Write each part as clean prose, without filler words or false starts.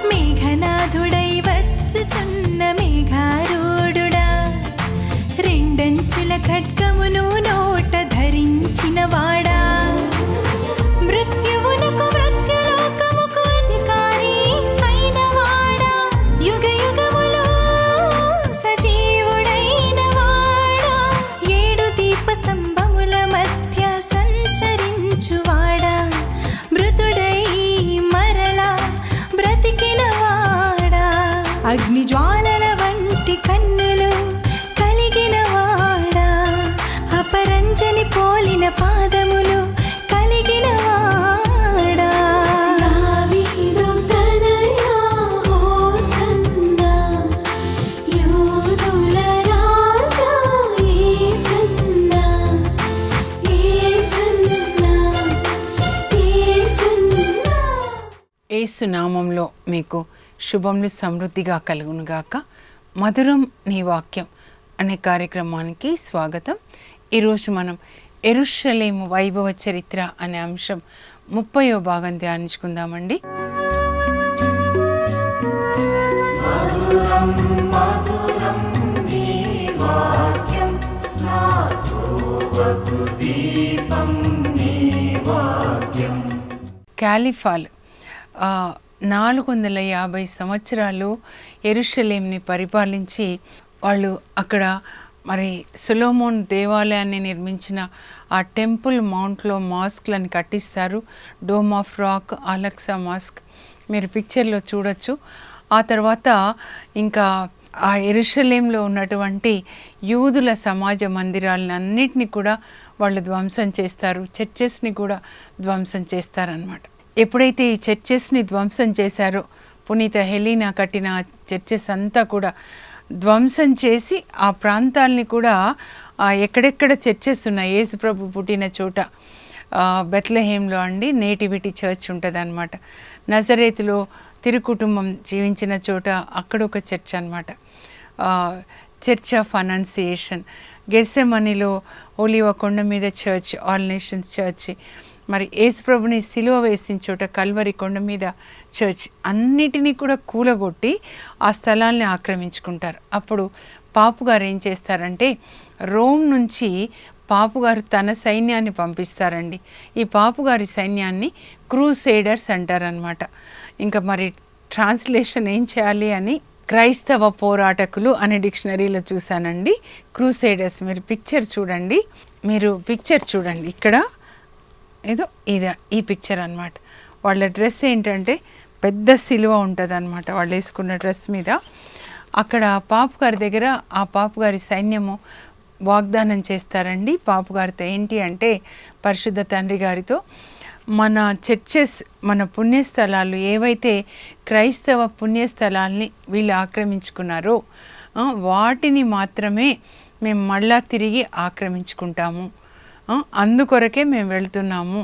మేఘనాథుడై వచ్చుచున్న మేఘారూఢుడా, రెండంచుల ఖడ్గమును నోట ధరించిన వాడా, మృత్యువునకు మృత్యులోకముకు అధికారి అయిన వాడా, యుగ యుగములో సజీవుడైన వాడా, ఏడు దీప స్తంభముల మధ్య సంచరించువాడా, మృతుడై మరలా బ్రతికిన వాడా, అగ్ని జ్వాలల వంటి కన్నులు కలిగిన వాడా, అపరంజని పోలిన పాదములు కలిగిన వాడా, దావీదు తనయా హోసన్నా, యూదుల రాజా యేసన్నా, యేసన్నా, యేసన్నా. యేసు నామంలో మీకు శుభములు సమృద్ధిగా కలుగునుగాక. మధురం నీ వాక్యం అనే కార్యక్రమానికి స్వాగతం. ఈరోజు మనం యెరూషలేము వైభవ చరిత్ర అనే అంశం 30వ భాగం ధ్యానించుకుందామండి. క్యాలిఫాల్ 450 సంవత్సరాలు యెరూషలేంని పరిపాలించి వాళ్ళు అక్కడ మరి సొలొమోన్ దేవాలయాన్ని నిర్మించిన ఆ టెంపుల్ మౌంట్లో మాస్క్లను కట్టిస్తారు. Dome of Rock, Al Aqsa mosque మీరు పిక్చర్లో చూడొచ్చు. ఆ తర్వాత ఇంకా ఆ యెరూషలేంలో ఉన్నటువంటి యూదుల సమాజ మందిరాలను అన్నిటినీ కూడా వాళ్ళు ధ్వంసం చేస్తారు. చర్చెస్ని కూడా ధ్వంసం చేస్తారనమాట. ఎప్పుడైతే ఈ చర్చెస్ని ధ్వంసం చేశారో, పునీత హెలీనా కట్టిన చర్చెస్ అంతా కూడా ధ్వంసం చేసి ఆ ప్రాంతాలని కూడా ఎక్కడెక్కడ చర్చెస్ ఉన్నాయి, యేసుప్రభు పుట్టిన చోట బెత్లెహేంలో అండి నేటివిటీ చర్చ్ ఉంటుంది అనమాట. నజరేతులో తిరుకుటుంబం జీవించిన చోట అక్కడ ఒక చర్చ్ అనమాట, చర్చ్ ఆఫ్ అనన్సియేషన్. గెత్సెమనీలో ఒలీవ కొండ మీద చర్చ్, ఆల్ నేషన్స్ చర్చ్. మరి యేసుప్రభుని సిలువ వేసిన చోట కల్వరి కొండ మీద చర్చ్. అన్నిటినీ కూడా కూలగొట్టి ఆ స్థలాల్ని ఆక్రమించుకుంటారు. అప్పుడు పాపుగారు ఏం చేస్తారంటే, రోమ్ నుంచి పాపుగారు తన సైన్యాన్ని పంపిస్తారండి. ఈ పాపుగారి సైన్యాన్ని క్రూసేడర్స్ అంటారనమాట. ఇంకా మరి ట్రాన్స్లేషన్ ఏం చేయాలి అని క్రైస్తవ పోరాటకులు అనే డిక్షనరీలో చూశానండి. క్రూసేడర్స్. మీరు పిక్చర్ చూడండి ఇక్కడ ఏదో ఈ పిక్చర్ అనమాట. వాళ్ళ డ్రెస్ ఏంటంటే పెద్ద సిలువ ఉంటుంది అనమాట వాళ్ళు వేసుకున్న డ్రెస్ మీద. అక్కడ పాపుగారి దగ్గర ఆ పాపుగారి సైన్యము వాగ్దానం చేస్తారండి పాపుగారితో. ఏంటి అంటే, పరిశుద్ధ తండ్రి గారితో, మన చర్చెస్, మన పుణ్యస్థలాలు ఏవైతే క్రైస్తవ పుణ్యస్థలాల్ని వీళ్ళు ఆక్రమించుకున్నారో వాటిని మాత్రమే మేము మళ్ళా తిరిగి ఆక్రమించుకుంటాము, అందుకొరకే మేము వెళ్తున్నాము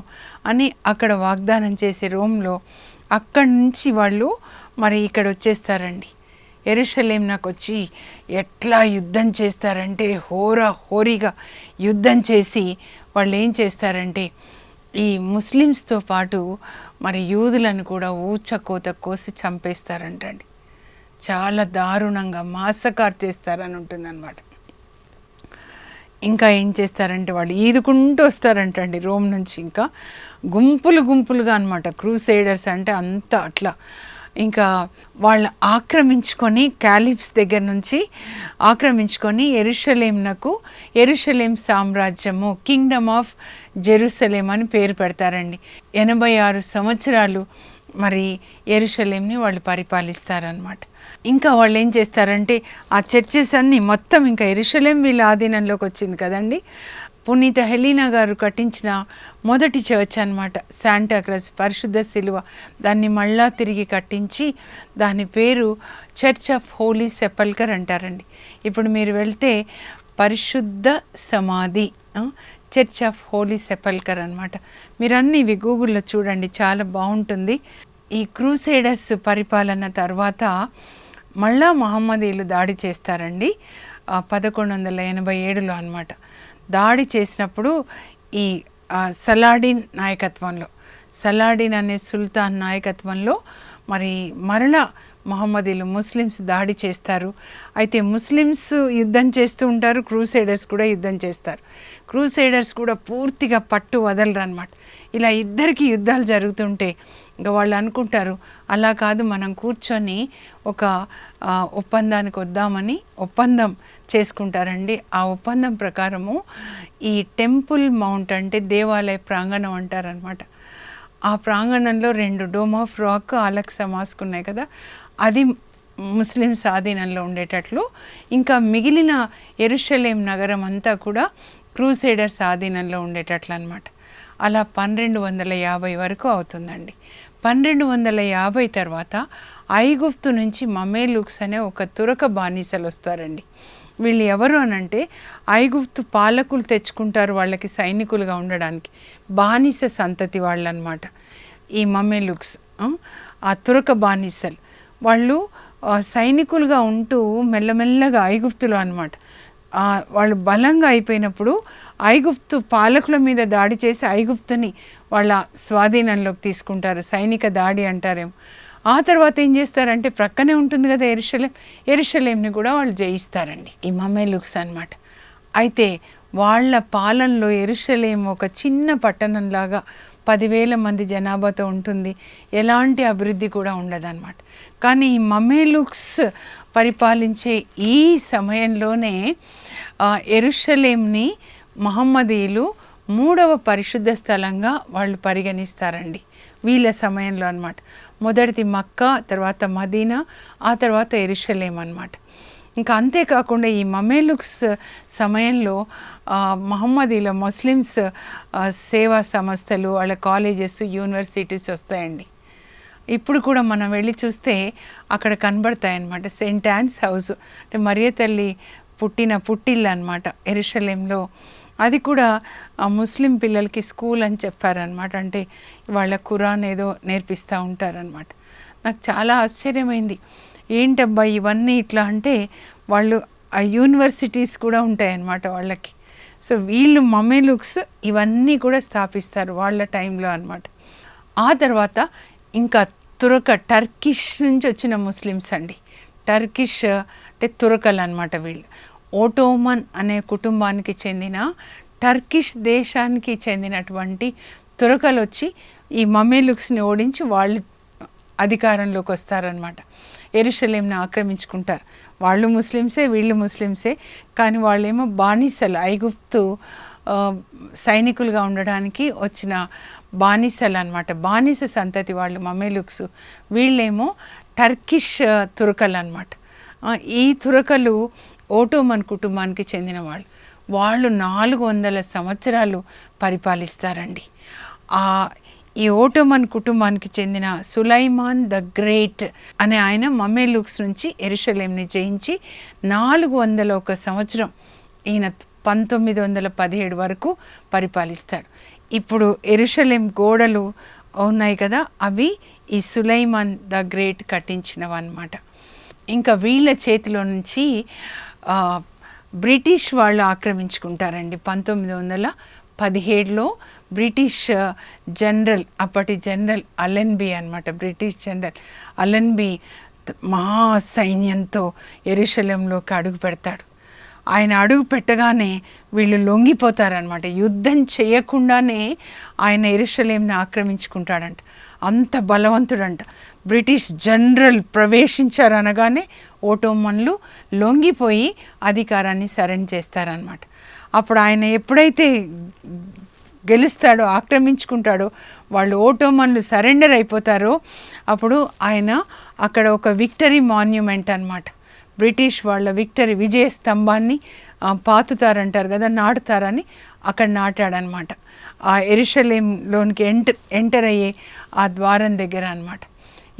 అని అక్కడ వాగ్దానం చేసే రోమ్లో. అక్కడి నుంచి వాళ్ళు మరి ఇక్కడ వచ్చేస్తారండి. యెరూషలేంకి వచ్చి ఎట్లా యుద్ధం చేస్తారంటే, హోరీగా యుద్ధం చేసి వాళ్ళు ఏం చేస్తారంటే, ఈ ముస్లిమ్స్తో పాటు మరి యూదులను కూడా ఊచకోత కోసి చంపేస్తారంటండి. చాలా దారుణంగా మాసకార్ చేస్తారని ఉంటుందన్నమాట. ఇంకా ఏం చేస్తారంటే, వాళ్ళు ఈదుకుంటూ వస్తారంటండి రోమ్ నుంచి. ఇంకా గుంపులుగా అనమాట. క్రూసేడర్స్ అంటే అంతా అట్లా. ఇంకా వాళ్ళు ఆక్రమించుకొని, క్యాలిఫ్స్ దగ్గర నుంచి ఆక్రమించుకొని యెరూషలేం సామ్రాజ్యము, కింగ్డమ్ ఆఫ్ జెరూసలేం అని పేరు పెడతారండి. 86 సంవత్సరాలు మరి యెరూషలేంని వాళ్ళు పరిపాలిస్తారనమాట. ఇంకా వాళ్ళు ఏం చేస్తారంటే, ఆ చర్చెస్ అన్నీ మొత్తం ఇంకా యెరూషలేం వీళ్ళ ఆధీనంలోకి వచ్చింది కదండి. పునీత హెలీనా గారు కట్టించిన మొదటి చర్చ్ అనమాట, శాంటాక్రస్, పరిశుద్ధ సిలువ. దాన్ని మళ్ళా తిరిగి కట్టించి దాని పేరు చర్చ్ ఆఫ్ హోలీ సెపల్కర్ అంటారండి. ఇప్పుడు మీరు వెళ్తే పరిశుద్ధ సమాధి, చర్చ్ ఆఫ్ హోలీ సెపల్కర్ అనమాట. మీరు అన్నీ ఇవి గూగుల్లో చూడండి, చాలా బాగుంటుంది. ఈ క్రూసేడర్స్ పరిపాలన తర్వాత మళ్ళా మహమ్మదీయులు దాడి చేస్తారండి 1187లో అనమాట. దాడి చేసినప్పుడు ఈ సలాడిన్ నాయకత్వంలో, సలాడిన్ అనే సుల్తాన్ నాయకత్వంలో మరి మరలా మహమ్మదీలు ముస్లిమ్స్ దాడి చేస్తారు. అయితే ముస్లిమ్స్ యుద్ధం చేస్తూ ఉంటారు, క్రూసైడర్స్ కూడా యుద్ధం చేస్తారు. క్రూసైడర్స్ కూడా పూర్తిగా పట్టు వదలరు అనమాట. ఇలా ఇద్దరికి యుద్ధాలు జరుగుతుంటే ఇంకా వాళ్ళు అనుకుంటారు, అలా కాదు మనం కూర్చొని ఒక ఒప్పందానికి వద్దామని ఒప్పందం చేసుకుంటారండి. ఆ ఒప్పందం ప్రకారము ఈ టెంపుల్ మౌంట్ అంటే దేవాలయ ప్రాంగణం అంటారనమాట. ఆ ప్రాంగణంలో 2 dome of rock, Al-Aqsa mask ఉన్నాయి కదా, అది ముస్లిం స్వాధీనంలో ఉండేటట్లు, ఇంకా మిగిలిన యెరూషలేం నగరం అంతా కూడా క్రూసైడర్స్ స్వాధీనంలో ఉండేటట్లు అనమాట. అలా 1250 వరకు అవుతుందండి. 1250 తర్వాత ఐగుప్తు నుంచి మమేలుక్స్ అనే ఒక తురక బానిసలు వస్తారండి. వీళ్ళు ఎవరు అనంటే ఐగుప్తు పాలకులు తెచ్చుకుంటారు వాళ్ళకి సైనికులుగా ఉండడానికి, బానిస సంతతి వాళ్ళు అనమాట ఈ మమేలుక్స్. ఆ తురక బానిసలు వాళ్ళు సైనికులుగా ఉంటూ మెల్లమెల్లగా ఐగుప్తులో అనమాట వాళ్ళు బలంగా అయిపోయినప్పుడు ఐగుప్తు పాలకుల మీద దాడి చేసి ఐగుప్తుని వాళ్ళ స్వాధీనంలోకి తీసుకుంటారు. సైనిక దాడి అంటారేమో. ఆ తర్వాత ఏం చేస్తారంటే ప్రక్కనే ఉంటుంది కదా యెరూషలేంని కూడా వాళ్ళు జయిస్తారండి ఈ మమేలుక్స్ అన్నమాట. అయితే వాళ్ళ పాలనలో యెరూషలేం ఒక చిన్న పట్టణంలాగా 10,000 మంది జనాభాతో ఉంటుంది. ఎలాంటి అభివృద్ధి కూడా ఉండదన్నమాట. కానీ ఈ మమేలుక్స్ పరిపాలించే ఈ సమయంలోనే యెరూషలేంని మహమ్మదీయులు 3వ పరిశుద్ధ స్థలంగా వాళ్ళు పరిగణిస్తారండి వీళ్ళ సమయంలో అన్నమాట. మొదటిది మక్కా, తర్వాత మదీనా, ఆ తర్వాత యెరూషలేం అన్నమాట. ఇంకా అంతేకాకుండా ఈ మమేలుక్స్ సమయంలో మహమ్మదీల ముస్లిమ్స్ సేవా సంస్థలు, వాళ్ళ కాలేజెస్, యూనివర్సిటీస్ వస్తాయండి. ఇప్పుడు కూడా మనం వెళ్ళి చూస్తే అక్కడ కనబడతాయన్నమాట. సెయింట్ యాన్స్ హౌస్ అంటే మరియ తల్లి పుట్టిల్లు అనమాట యెరూషలేంలో. అది కూడా ముస్లిం పిల్లలకి స్కూల్ అని చెప్పారనమాట. అంటే వాళ్ళ ఖురాన్ ఏదో నేర్పిస్తూ ఉంటారనమాట. నాకు చాలా ఆశ్చర్యమైంది, ఏంటబ్బా ఇవన్నీ ఇట్లా అంటే వాళ్ళు ఆ యూనివర్సిటీస్ కూడా ఉంటాయన్నమాట వాళ్ళకి. సో వీళ్ళు మమేలుక్స్ ఇవన్నీ కూడా స్థాపిస్తారు వాళ్ళ టైంలో అన్నమాట. ఆ తర్వాత ఇంకా టర్కిష్ నుంచి వచ్చిన ముస్లిమ్స్ అండి. టర్కిష్ అంటే తురకలు అనమాట వీళ్ళు. ఓటోమన్ అనే కుటుంబానికి చెందిన టర్కిష్ దేశానికి చెందినటువంటి తురకలు వచ్చి ఈ మమేలుక్స్ని ఓడించి వాళ్ళు అధికారంలోకి వస్తారనమాట. యెరూషలేంని ఆక్రమించుకుంటారు. వాళ్ళు ముస్లిమ్సే, వీళ్ళు ముస్లిమ్సే, కానీ వాళ్ళేమో బానిసలు, ఐగుప్తు సైనికులుగా ఉండడానికి వచ్చిన బానిసలు అనమాట. బానిస సంతతి వాళ్ళు మమేలుక్స్. వీళ్ళేమో టర్కిష్ తురకలు అనమాట. ఈ తురకలు ఓటోమన్ కుటుంబానికి చెందిన వాళ్ళు 400 సంవత్సరాలు పరిపాలిస్తారండి. ఈ ఓటోమన్ కుటుంబానికి చెందిన సులైమాన్ ద గ్రేట్ అనే ఆయన మమేలుక్స్ నుంచి యెరూషలేంని జయించి 401 సంవత్సరం ఈయన 1917 వరకు పరిపాలిస్తాడు. ఇప్పుడు యెరూషలేం గోడలు ఉన్నాయి కదా, అవి ఈ సులైమాన్ ద గ్రేట్ కట్టించినవన్నమాట. ఇంకా వీళ్ళ చేతిలో నుంచి బ్రిటిష్ వాళ్ళు ఆక్రమించుకుంటారండి. 1917లో బ్రిటిష్ జనరల్, అప్పటి జనరల్ అలెన్బీ అనమాట, బ్రిటిష్ జనరల్ అలెన్బీ మహాసైన్యంతో యెరూషలేంలోకి అడుగు పెడతాడు. ఆయన అడుగు పెట్టగానే వీళ్ళు లొంగిపోతారనమాట. యుద్ధం చేయకుండానే ఆయన యెరూషలేంని ఆక్రమించుకుంటాడంట. అంత బలవంతుడంట. బ్రిటిష్ జనరల్ ప్రవేశించారనగానే ఓటోమన్లు లొంగిపోయి అధికారాన్ని సరెండర్ చేస్తారనమాట. అప్పుడు ఆయన ఎప్పుడైతే గెలుస్తాడో, ఆక్రమించుకుంటాడో, వాళ్ళు ఓటోమన్లు సరెండర్ అయిపోతారో అప్పుడు ఆయన అక్కడ ఒక విక్టరీ మాన్యుమెంట్ అన్నమాట, బ్రిటిష్ వాళ్ళ విక్టరీ విజయ స్తంభాన్ని పాతుతారంటారు కదా, నాటుతారని అక్కడ నాటాడనమాట. ఆ యెరూషలేంలోనికి ఎంటర్ అయ్యే ఆ ద్వారం దగ్గర అన్నమాట.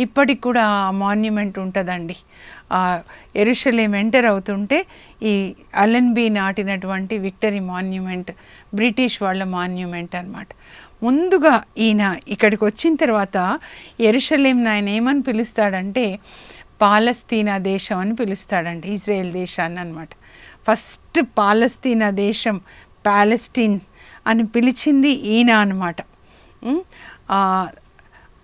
ఇప్పటికి కూడా ఆ మాన్యుమెంట్ ఉంటుందండి. యెరూషలేం ఎంటర్ అవుతుంటే ఈ అలెన్బీ నాటినటువంటి విక్టరీ మాన్యుమెంట్ బ్రిటిష్ వాళ్ళ మాన్యుమెంట్ అన్నమాట. ముందుగా ఈయన ఇక్కడికి వచ్చిన తర్వాత యెరూషలేంని ఆయన ఏమని పిలుస్తాడంటే పాలస్తీనా దేశం అని పిలుస్తాడండి, ఇజ్రాయెల్ దేశాన్ని అన్నమాట. ఫస్ట్ పాలస్తీనా దేశం, ప్యాలెస్టీన్ అని పిలిచింది ఈయన అనమాట.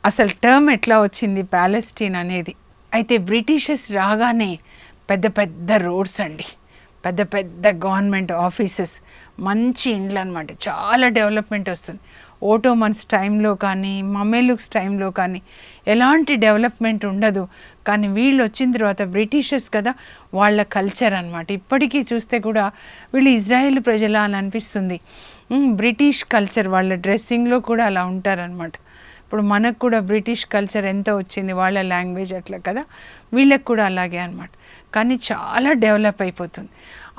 అసలు టర్మ్ ఎట్లా వచ్చింది ప్యాలెస్టీన్ అనేది. అయితే బ్రిటిషర్స్ రాగానే పెద్ద పెద్ద రోడ్స్ అండి, పెద్ద పెద్ద గవర్నమెంట్ ఆఫీసెస్, మంచి ఇండ్లు అనమాట, చాలా డెవలప్మెంట్ వస్తుంది. ఓటోమన్స్ టైంలో కానీ మమేలుక్స్ టైంలో కానీ ఎలాంటి డెవలప్మెంట్ ఉండదు. కానీ వీళ్ళు వచ్చిన తర్వాత బ్రిటిషర్స్ కదా, వాళ్ళ కల్చర్ అనమాట. ఇప్పటికీ చూస్తే కూడా వీళ్ళు ఇజ్రాయెల్ ప్రజల అని అనిపిస్తుంది. బ్రిటిష్ కల్చర్, వాళ్ళ డ్రెస్సింగ్లో కూడా అలా ఉంటారనమాట. ఇప్పుడు మనకు కూడా బ్రిటిష్ కల్చర్ ఎంత వచ్చింది, వాళ్ళ లాంగ్వేజ్ అట్లా కదా, వీళ్ళకి కూడా అలాగే అనమాట. కానీ చాలా డెవలప్ అయిపోతుంది.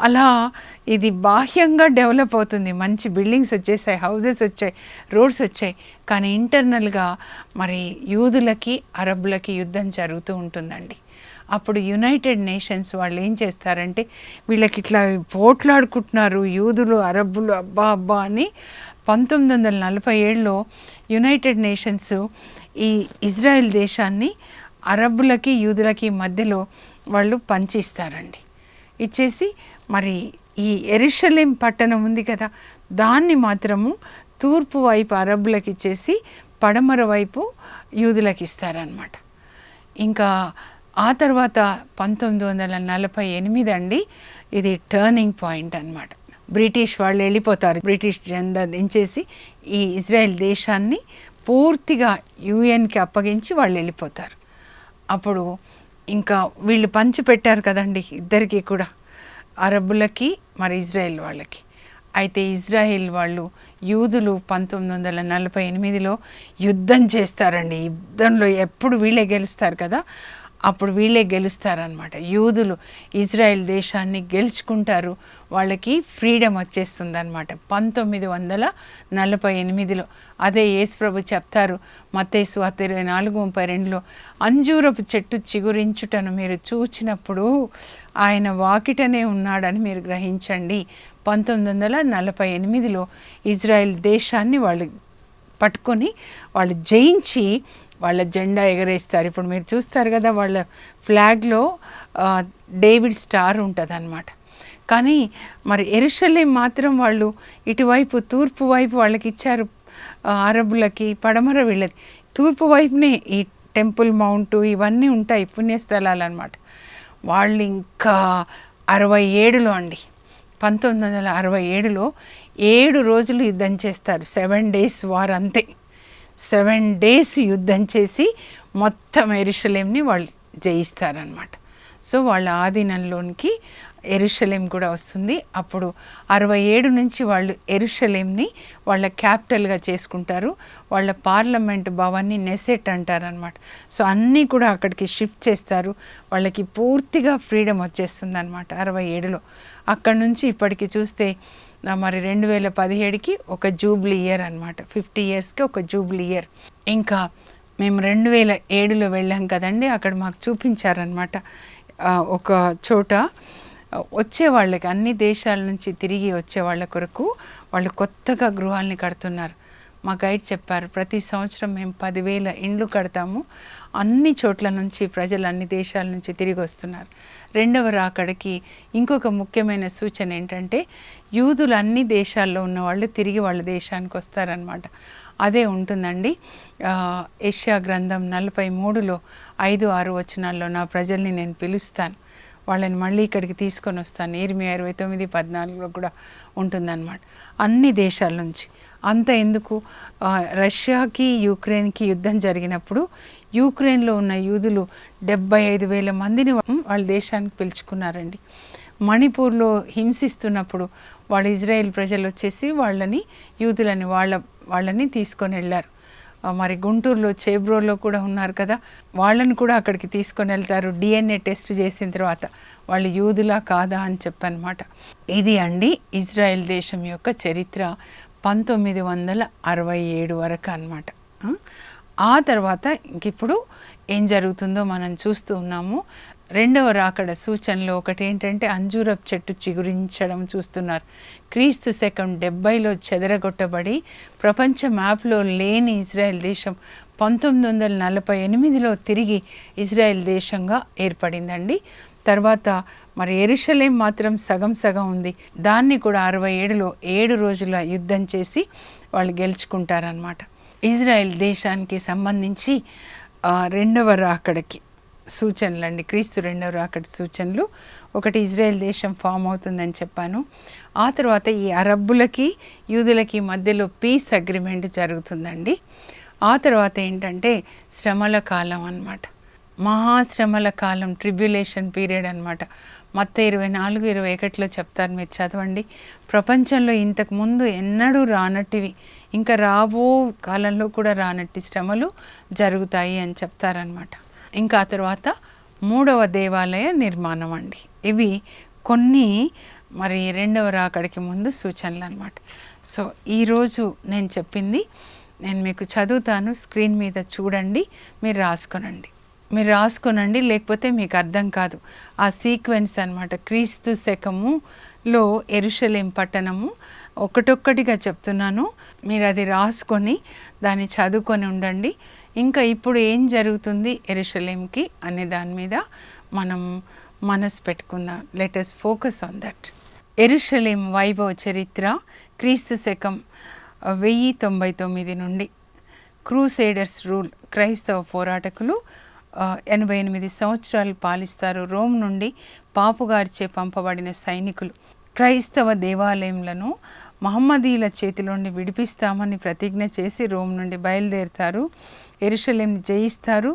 అలా ఇది బాహ్యంగా డెవలప్ అవుతుంది, మంచి బిల్డింగ్స్ వచ్చేసాయి, హౌజెస్ వచ్చాయి, రోడ్స్ వచ్చాయి. కానీ ఇంటర్నల్గా మరి యూదులకి అరబ్బులకి యుద్ధం జరుగుతూ ఉంటుందండి. అప్పుడు యునైటెడ్ నేషన్స్ వాళ్ళు ఏం చేస్తారంటే, వీళ్ళకి ఇట్లా పోట్లాడుకుంటున్నారు యూదులు అరబ్బులు అబ్బా అబ్బా అని 1947లో యునైటెడ్ నేషన్స్ ఈ ఇజ్రాయెల్ దేశాన్ని అరబ్బులకి యూదులకి మధ్యలో వాళ్ళు పంచిస్తారండి. ఇచ్చేసి మరి ఈ యెరూషలేం పట్టణం ఉంది కదా, దాన్ని మాత్రము తూర్పు వైపు అరబ్బులకి ఇచ్చేసి పడమర వైపు యూదులకి ఇస్తారనమాట. ఇంకా ఆ తర్వాత 1948 అండి, ఇది టర్నింగ్ పాయింట్ అన్నమాట. బ్రిటిష్ వాళ్ళు వెళ్ళిపోతారు, బ్రిటిష్ జెండా దించేసి ఈ ఇజ్రాయెల్ దేశాన్ని పూర్తిగా యుఎన్కి అప్పగించి వాళ్ళు వెళ్ళిపోతారు. అప్పుడు ఇంకా వీళ్ళు పంచి పెట్టారు కదండి ఇద్దరికి కూడా, అరబ్బులకి మరి ఇజ్రాయెల్ వాళ్ళకి. అయితే ఇజ్రాయెల్ వాళ్ళు యూదులు 1948లో యుద్ధం చేస్తారండి. యుద్ధంలో ఎప్పుడు వీళ్ళే గెలుస్తారు కదా, అప్పుడు వీళ్ళే గెలుస్తారనమాట. యూదులు ఇజ్రాయెల్ దేశాన్ని గెలుచుకుంటారు, వాళ్ళకి ఫ్రీడమ్ వచ్చేస్తుంది అనమాట 1948లో. అదే యేసు ప్రభు చెప్తారు మత్తయి సువార్త 24:32లో, అంజూరపు చెట్టు చిగురించుటను మీరు చూచినప్పుడు ఆయన వాకిటనే ఉన్నాడని మీరు గ్రహించండి. 1948లో ఇజ్రాయెల్ దేశాన్ని వాళ్ళు పట్టుకొని వాళ్ళు జయించి వాళ్ళ జెండా ఎగరేస్తారు. ఇప్పుడు మీరు చూస్తారు కదా, వాళ్ళ ఫ్లాగ్లో డేవిడ్ స్టార్ ఉంటుంది అన్నమాట. కానీ మరి యెరూషలేం మాత్రం వాళ్ళు ఇటువైపు తూర్పు వైపు వాళ్ళకి ఇచ్చారు, అరబ్బులకి పడమర వీళ్ళకి. తూర్పు వైపునే ఈ టెంపుల్ మౌంట్ ఇవన్నీ ఉంటాయి, పుణ్యస్థలాలు అన్నమాట. వాళ్ళు ఇంకా 67లో అండి, 1967లో 7 రోజులు యుద్ధం చేస్తారు. 7 days వార్ అంతే. 7 days యుద్ధం చేసి మొత్తం యెరూషలేంని వాళ్ళు జయిస్తారనమాట. సో వాళ్ళ ఆధీనంలోనికి యెరూషలేం కూడా వస్తుంది. అప్పుడు 67 నుంచి వాళ్ళు యెరూషలేంని వాళ్ళ క్యాపిటల్గా చేసుకుంటారు. వాళ్ళ పార్లమెంట్ భవన్ని నెసెట్ అంటారనమాట. సో అన్నీ కూడా అక్కడికి షిఫ్ట్ చేస్తారు. వాళ్ళకి పూర్తిగా ఫ్రీడమ్ వచ్చేస్తుంది అనమాట 67లో. అక్కడి నుంచి ఇప్పటికి చూస్తే మరి 2017కి ఒక జూబ్లీ ఇయర్ అనమాట, 50 yearsకి ఒక జూబ్లీ ఇయర్. ఇంకా మేము 2007లో వెళ్ళాం కదండి, అక్కడ మాకు చూపించారనమాట ఒక చోట వచ్చేవాళ్ళకి, అన్ని దేశాల నుంచి తిరిగి వచ్చే వాళ్ళ కొరకు వాళ్ళు కొత్తగా గృహాలని కడుతున్నారు. మా గైడ్ చెప్పారు, ప్రతి సంవత్సరం మేము 10,000 ఇండ్లు కడతాము, అన్ని చోట్ల నుంచి ప్రజలు అన్ని దేశాల నుంచి తిరిగి వస్తున్నారు. రెండవ రాకడికి ఇంకొక ముఖ్యమైన సూచన ఏంటంటే, యూదులు అన్ని దేశాల్లో ఉన్న వాళ్ళు తిరిగి వాళ్ళ దేశానికి వస్తారనమాట. అదే ఉంటుందండి యెషయా గ్రంథం 43లో 5-6 వచనాల్లో, నా ప్రజల్ని నేను పిలుస్తాను, వాళ్ళని మళ్ళీ ఇక్కడికి తీసుకొని వస్తాను. ఇర్మియా 29:14లో కూడా ఉంటుందన్నమాట. అన్ని దేశాల నుంచి. అంత ఎందుకు, రష్యాకి యుక్రెయిన్కి యుద్ధం జరిగినప్పుడు యుక్రెయిన్లో ఉన్న యూదులు 75,000 మందిని వాళ్ళ దేశానికి పిలుచుకున్నారండి. మణిపూర్లో హింసిస్తున్నప్పుడు వాళ్ళు ఇజ్రాయెల్ ప్రజలు వచ్చేసి వాళ్ళని యూదులని వాళ్ళని తీసుకొని వెళ్ళారు. మరి గుంటూరులో చేబ్రోలో కూడా ఉన్నారు కదా, వాళ్ళని కూడా అక్కడికి తీసుకొని వెళ్తారు. DNA టెస్ట్ చేసిన తర్వాత వాళ్ళు యూదులా కాదా అని చెప్పనమాట. ఇది అండి ఇజ్రాయెల్ దేశం యొక్క చరిత్ర 1967 వరకు అన్నమాట. ఆ తర్వాత ఇంకిప్పుడు ఏం జరుగుతుందో మనం చూస్తూ ఉన్నాము. రెండవ రాకడ సూచనలో ఒకటి ఏంటంటే, అంజూరపు చెట్టు చిగురించడం చూస్తున్నారు. క్రీస్తు శకం 70లో చెదరగొట్టబడి ప్రపంచ మ్యాప్లో లేని ఇజ్రాయెల్ దేశం 1948లో తిరిగి ఇజ్రాయెల్ దేశంగా ఏర్పడిందండి. తర్వాత మరి యెరూషలేం మాత్రం సగం సగం ఉంది. దాన్ని కూడా 67లో 7 రోజుల యుద్ధం చేసి వాళ్ళు గెలుచుకుంటారనమాట. ఇజ్రాయెల్ దేశానికి సంబంధించి రెండవ రాకడకి సూచనలండి, క్రీస్తు రెండవ రాకడ సూచనలు. ఒకటి, ఇజ్రాయెల్ దేశం ఫామ్ అవుతుందని చెప్పాను. ఆ తర్వాత ఈ అరబ్బులకి యూదులకి మధ్యలో పీస్ అగ్రిమెంట్ జరుగుతుందండి. ఆ తర్వాత ఏంటంటే శ్రమల కాలం అన్నమాట, మహాశ్రమల కాలం, ట్రిబ్యులేషన్ పీరియడ్ అనమాట. మత్తయి 24:21 చెప్తారు, మీరు చదవండి. ప్రపంచంలో ఇంతకు ముందు ఎన్నడూ రానట్టివి, ఇంకా రాబో కాలంలో కూడా రానట్టి శ్రమలు జరుగుతాయి అని చెప్తారనమాట. ఇంకా ఆ తర్వాత 3వ దేవాలయ నిర్మాణం అండి. ఇవి కొన్ని మరి రెండవ రాకడికి ముందు సూచనలు అనమాట. సో ఈరోజు నేను చెప్పింది నేను మీకు చదువుతాను, స్క్రీన్ మీద చూడండి, మీరు రాసుకొనండి, లేకపోతే మీకు అర్థం కాదు. ఆ సీక్వెన్స్ అన్నమాట. క్రీస్తు శకములో యెరూషలేం పట్టణము ఒకటొక్కటిగా చెప్తున్నాను, మీరు అది రాసుకొని దాన్ని చదువుకొని ఉండండి. ఇంకా ఇప్పుడు ఏం జరుగుతుంది యెరూషలేంకి అనే దాని మీద మనం మనసు పెట్టుకుందాం. Let us focus on that. యెరూషలేం వైభవ చరిత్ర క్రీస్తు శకం 1099 నుండి. క్రూసేడర్స్ రూల్, క్రైస్తవ పోరాటకులు 88 సంవత్సరాలు పాలిస్తారు. రోమ్ నుండి పాపుగారిచే పంపబడిన సైనికులు క్రైస్తవ దేవాలయములను మహమ్మదీల చేతిలోండి విడిపిస్తామని ప్రతిజ్ఞ చేసి రోమ్ నుండి బయలుదేరుతారు. యెరూషలేంని జయిస్తారు.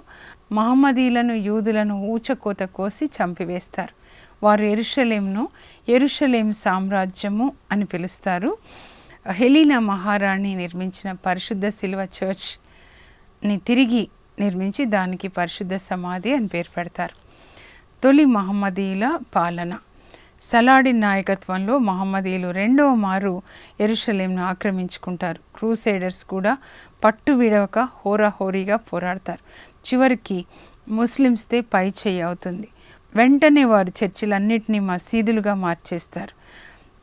మహమ్మదీలను, యూదులను ఊచకోత కోసి చంపివేస్తారు. వారు యెరూషలేం సామ్రాజ్యము అని పిలుస్తారు. హెలీనా మహారాణి నిర్మించిన పరిశుద్ధ శిలువ చర్చ్ని తిరిగి నిర్మించి దానికి పరిశుద్ధ సమాధి అని పేరు పెడతారు. తొలి మహమ్మదీల పాలన. సలాడిన్ నాయకత్వంలో మహమ్మదీలు రెండవ మారు యెరూషలేంను ఆక్రమించుకుంటారు. క్రూసేడర్స్ కూడా పట్టు విడవక హోరాహోరీగా పోరాడతారు. చివరికి ముస్లిమ్స్దే పై చేయి అవుతుంది. వెంటనే వారు చర్చిలన్నింటినీ మసీదులుగా మార్చేస్తారు.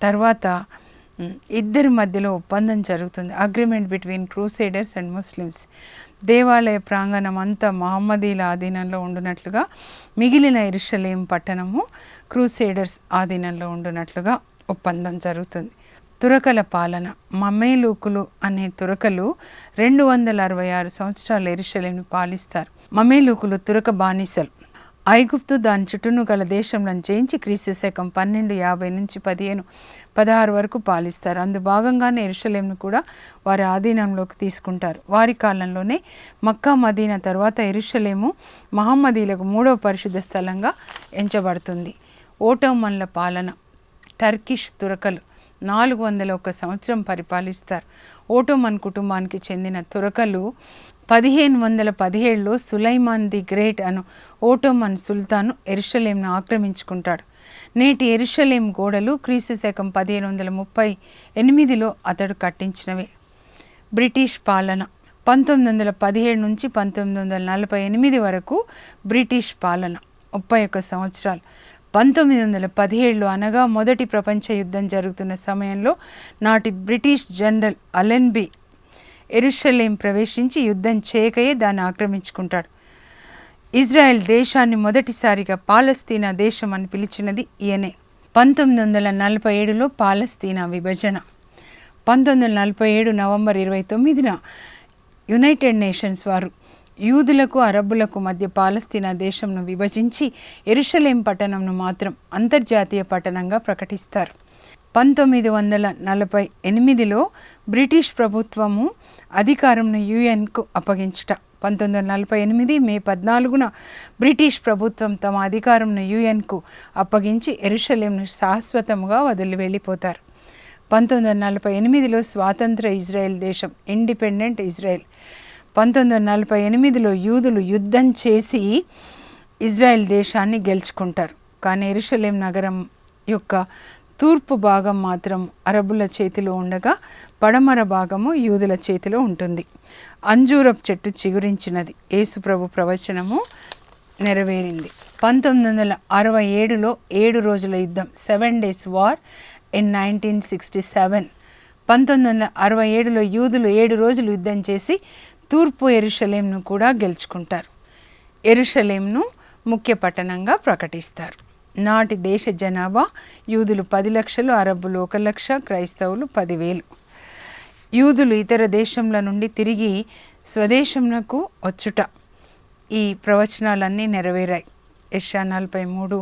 తర్వాత ఇద్దరి మధ్యలో ఒప్పందం జరుగుతుంది, agreement between crusaders and Muslims. దేవాలయ ప్రాంగణం అంతా మహమ్మదీల ఆధీనంలో ఉండునట్లుగా, మిగిలిన యెరూషలేం పట్టణము క్రూసేడర్స్ ఆధీనంలో ఉండునట్లుగా ఒప్పందం జరుగుతుంది. తురకల పాలన. మమేలూకులు అనే తురకలు 266 సంవత్సరాలు యెరూషలేంను పాలిస్తారు. మమేలూకులు తురక బానిసలు. ఐగుప్తు దాని చుట్టూను గల దేశంలను జయించి క్రీస్తు శకం 1250 నుంచి 1516 వరకు పాలిస్తారు. అందు భాగంగానే యెరూషలేంను కూడా వారి ఆధీనంలోకి తీసుకుంటారు. వారి కాలంలోనే మక్కా, మదీనా తర్వాత యెరూషలేము మహమ్మదీలకు 3వ పరిశుద్ధ స్థలంగా ఎంచబడుతుంది. ఓటోమన్ల పాలన. టర్కిష్ తురకలు 401 సంవత్సరం పరిపాలిస్తారు. ఓటోమన్ కుటుంబానికి చెందిన తురకలు 1517లో సులైమాన్ ది గ్రేట్ అను ఓటోమన్ సుల్తాను యెరూషలేంను ఆక్రమించుకుంటాడు. నేటి యెరూషలేం గోడలు క్రీస్తు శకం 1538లో అతడు కట్టించినవే. బ్రిటిష్ పాలన. 1917 నుంచి 1948 వరకు బ్రిటిష్ పాలన 31 సంవత్సరాలు. 1917లో అనగా మొదటి ప్రపంచ యుద్ధం జరుగుతున్న సమయంలో నాటి బ్రిటిష్ జనరల్ అలెన్బీ యెరూషలేం ప్రవేశించి యుద్ధం చేయకయే దాన్ని ఆక్రమించుకుంటాడు. ఇజ్రాయెల్ దేశాన్ని మొదటిసారిగా పాలస్తీనా దేశం అని పిలిచినది ఈయనే. 1947లో పాలస్తీనా విభజన. 1947 నవంబర్ 29న యునైటెడ్ నేషన్స్ వారు యూదులకు, అరబ్బులకు మధ్య పాలస్తీనా దేశంను విభజించి యెరూషలేం పట్టణంను మాత్రం అంతర్జాతీయ పట్టణంగా ప్రకటిస్తారు. 1948లో బ్రిటిష్ ప్రభుత్వము అధికారంను యుఎన్కు అప్పగించుట. 1948 మే 14న బ్రిటిష్ ప్రభుత్వం తమ అధికారంను యుఎన్కు అప్పగించి యెరూషలేంను శాశ్వతముగా వదిలి వెళ్ళిపోతారు. 1948లో స్వాతంత్ర ఇజ్రాయెల్ దేశం, ఇండిపెండెంట్ ఇజ్రాయెల్. 1948లో యూదులు యుద్ధం చేసి ఇజ్రాయెల్ దేశాన్ని గెలుచుకుంటారు. కానీ యెరూషలేం నగరం యొక్క తూర్పు భాగం మాత్రం అరబ్బుల చేతిలో ఉండగా పడమర భాగము యూదుల చేతిలో ఉంటుంది. అంజూరపు చెట్టు చిగురించినది. యేసుప్రభు ప్రవచనము నెరవేరింది. 1967లో 7 రోజుల యుద్ధం, 7 days war in 1967. 1967లో యూదులు 7 రోజులు యుద్ధం చేసి తూర్పు యెరూషలేంను కూడా గెలుచుకుంటారు. యెరూషలేంను ముఖ్య పట్టణంగా ప్రకటిస్తారు. నాటి దేశ జనాభా యూదులు 10 లక్షలు, అరబ్బులు 1 లక్ష, క్రైస్తవులు 10,000. యూదులు ఇతర దేశంల నుండి తిరిగి స్వదేశంకు వచ్చుట, ఈ ప్రవచనాలన్నీ నెరవేరాయి. యెషయా 43,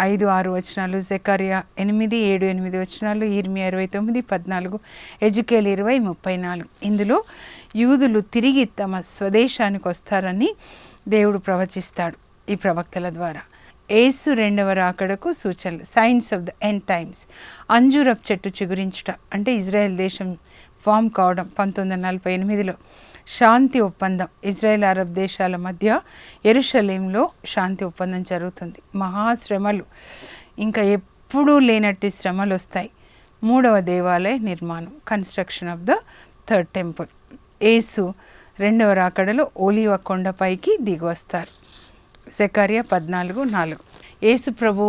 5, 6 వచనాలు, జకర్యా 8, 7, 8 వచనాలు, ఇర్మియా 29, 14, ఎజెకియేలు 20, 34. ఇందులో యూదులు తిరిగి తమ స్వదేశానికి వస్తారని దేవుడు ప్రవచిస్తాడు ఈ ప్రవక్తల ద్వారా. యేసు రెండవ రాకడకు సూచనలు, science of the end times. అంజూరపు చెట్టు చిగురించుట అంటే ఇజ్రాయెల్ దేశం ఫామ్ కావడం 1948లో. శాంతి ఒప్పందం, ఇజ్రాయెల్ అరబ్ దేశాల మధ్య యెరూషలేంలో శాంతి ఒప్పందం జరుగుతుంది. మహాశ్రమలు, ఇంకా ఎప్పుడూ లేనట్టి శ్రమలు వస్తాయి. 3వ దేవాలయ నిర్మాణం, construction of the third temple. యేసు రెండవ రాకడలో ఓలివ కొండపైకి దిగి వస్తారు. జకర్యా 14:4. యేసు ప్రభు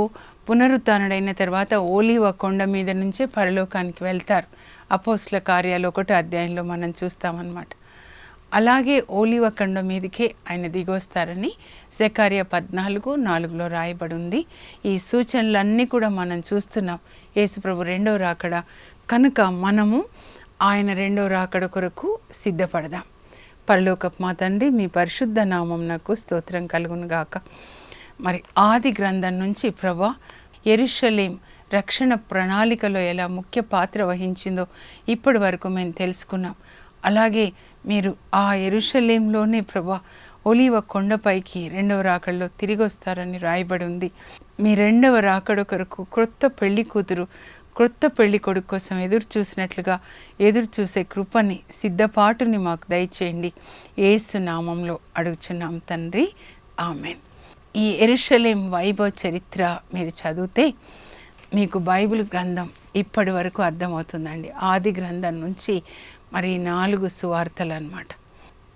పునరుత్థానుడైన తర్వాత ఓలివ కొండ మీద నుంచే పరలోకానికి వెళ్తారు. అపోస్తల కార్యాలు 1వ అధ్యాయంలో మనం చూస్తామన్నమాట. అలాగే ఓలివ కొండ మీదకే ఆయన దిగొస్తారని జకర్యా 14:4లో రాయబడి ఉంది. ఈ సూచనలన్నీ కూడా మనం చూస్తున్నాం యేసు ప్రభు రెండవ రాకడ కనుక మనము ఆయన రెండవ రాకడ కొరకు సిద్ధపడదాం. పరలోకపు మా తండ్రి, మీ పరిశుద్ధ నామమునకు స్తోత్రం కలుగును గాక. మరి ఆది గ్రంథం నుంచి ప్రభా యెరూషలేం రక్షణ ప్రణాళికలో ఎలా ముఖ్య పాత్ర వహించిందో ఇప్పటి వరకు మేము తెలుసుకున్నాం. అలాగే మీరు ఆ యెరూషలేంలోనే ప్రభా ఒలీవ కొండపైకి రెండవ రాకడలో తిరిగి వస్తారని రాయబడి ఉంది. మీ రెండవ రాకడ కొరకు క్రొత్త పెళ్లి కూతురు క్రొత్త పెళ్లి కొడుకు కోసం ఎదురు చూసినట్లుగా ఎదురు చూసే కృపని, సిద్ధపాటుని మాకు దయచేయండి. యేసు నామంలో అడుగుచున్నాం తండ్రి, ఆమెన్. ఈ యెరూషలేం వైభవ చరిత్ర మీరు చదివితే మీకు బైబిల్ గ్రంథం ఇప్పటి వరకు అర్థమవుతుందండి. ఆది గ్రంథం నుంచి మరి 4 సువార్తలు అన్నమాట.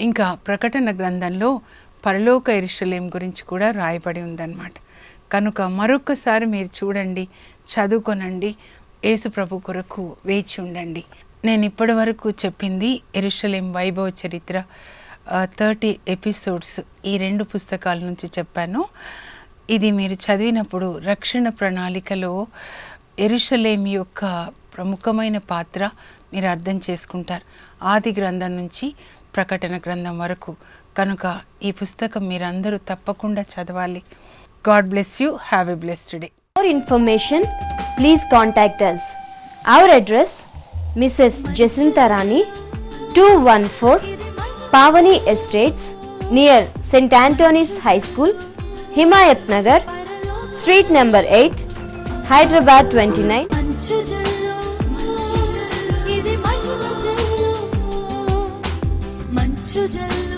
ఇంకా ప్రకటన గ్రంథంలో పరలోక యెరూషలేం గురించి కూడా రాయబడి ఉందన్నమాట. కనుక మరొకసారి మీరు చూడండి, చదువుకొనండి, యేసు ప్రభు కొరకు వేచి ఉండండి. నేను ఇప్పటి వరకు చెప్పింది యెరూషలేం వైభవ చరిత్ర 30 ఎపిసోడ్స్, ఈ 2 పుస్తకాల నుంచి చెప్పాను. ఇది మీరు చదివినప్పుడు రక్షణ ప్రణాళికలో యెరూషలేం యొక్క ప్రముఖమైన పాత్ర మీరు అర్థం చేసుకుంటారు, ఆది గ్రంథం నుంచి ప్రకటన గ్రంథం వరకు. కనుక ఈ పుస్తకం మీరందరూ తప్పకుండా చదవాలి. God bless you. Have a blessed day. For information, please contact us. Our address, Mrs. Jacinta Rani, 214 Pavani Estates, near St. Anthony's High School, Himayat Nagar, Street number 8, Hyderabad 29. మంచు జల్లు, ఇది మహిమ జల్లు, మంచు జల్లు.